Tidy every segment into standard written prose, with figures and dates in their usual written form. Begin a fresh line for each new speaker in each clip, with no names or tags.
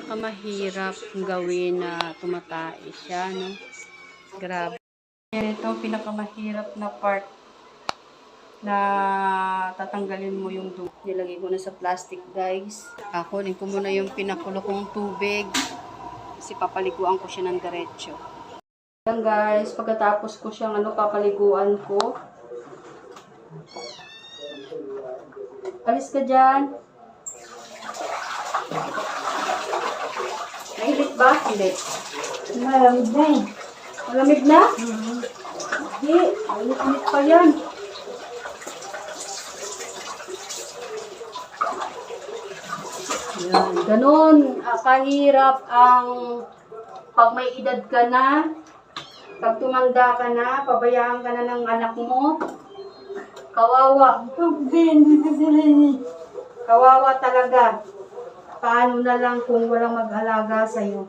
pinakamahirap gawin na tumatay siya, no? Grabe. Yan ito ang pinakamahirap na part na tatanggalin mo yung dugo. Nilagay ko na sa plastic, guys. Kunin ko muna yung pinakulo kong tubig kasi papaliguan ko siya ng diretso. Yan, guys, pagkatapos ko siyang papaliguan ko. Alis ka dyan. Mainit ba? Hindi.
Malamig na eh.
Malamig na? Hindi. Mainit pa yan. Yan. Ganon. Kahirap ang pag may edad ka na, pag tumanda ka na, pabayaan ka na ng anak mo. Kawawa.
Hindi ka sila eh.
Kawawa talaga. Paano na lang kung walang mag-alaga sa'yo?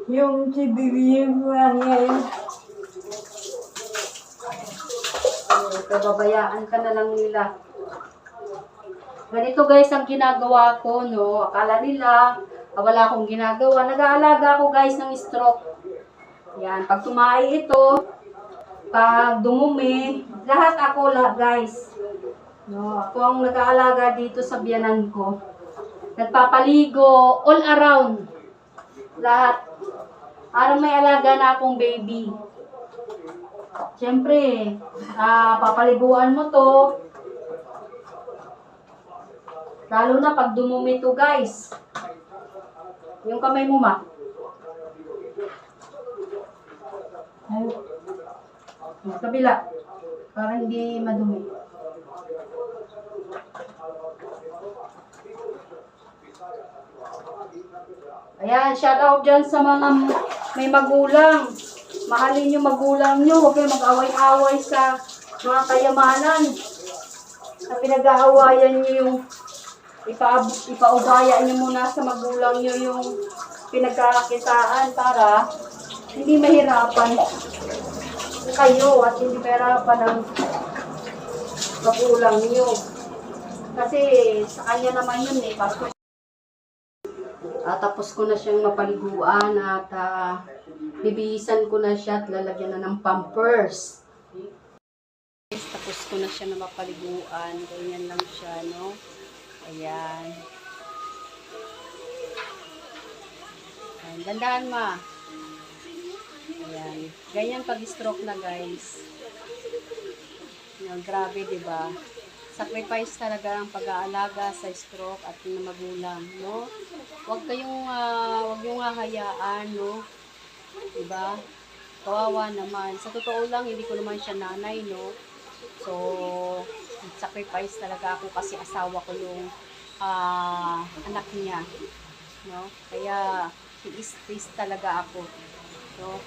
Yung sibigyan ko lang ngayon.
Pababayaan ka na lang nila. Ganito, guys, ang ginagawa ko, no? Akala nila, wala akong ginagawa. Nag-aalaga ako, guys, ng stroke. Yan. Pag tumai ito, pag dumumi, lahat, guys. No, ako ang nag-aalaga dito sa biyanan ko. Nagpapaligo all around. Lahat. Para may alaga na akong baby. Siyempre, papaliguan mo to. Lalo na pag dumumi to, guys. Yung kamay mo, ma. Kabila. Para hindi madumi. Ayan, shout out dyan sa mga may magulang. Mahalin yung magulang nyo. Huwag kayo mag-away-away sa mga kayamanan. Na pinag-aawayan nyo yung ipaubaya nyo muna sa magulang nyo yung pinagkakakitaan para hindi mahirapan kayo at hindi mahirapan ang magulang nyo. Kasi sa kanya naman yun eh. Tapos ko na siyang mapaliguan at bibihisan ko na siya at lalagyan na ng pampers. Tapos ko na siya na mapaliguan. Ganyan lang siya, no? Ayan. Ayan. Dandahan, ma. Ayan. Ganyan pag-stroke na, guys. Ayan, grabe, diba? Sacrifice talaga ang pag-aalaga sa stroke at ng magulang, no? Huwag yung hahayaan, no? Diba? Kawawa naman. Sa totoo lang, hindi ko naman siya nanay, no? So, sacrifice talaga ako kasi asawa ko yung anak niya, no? Kaya, i-stress talaga ako, no?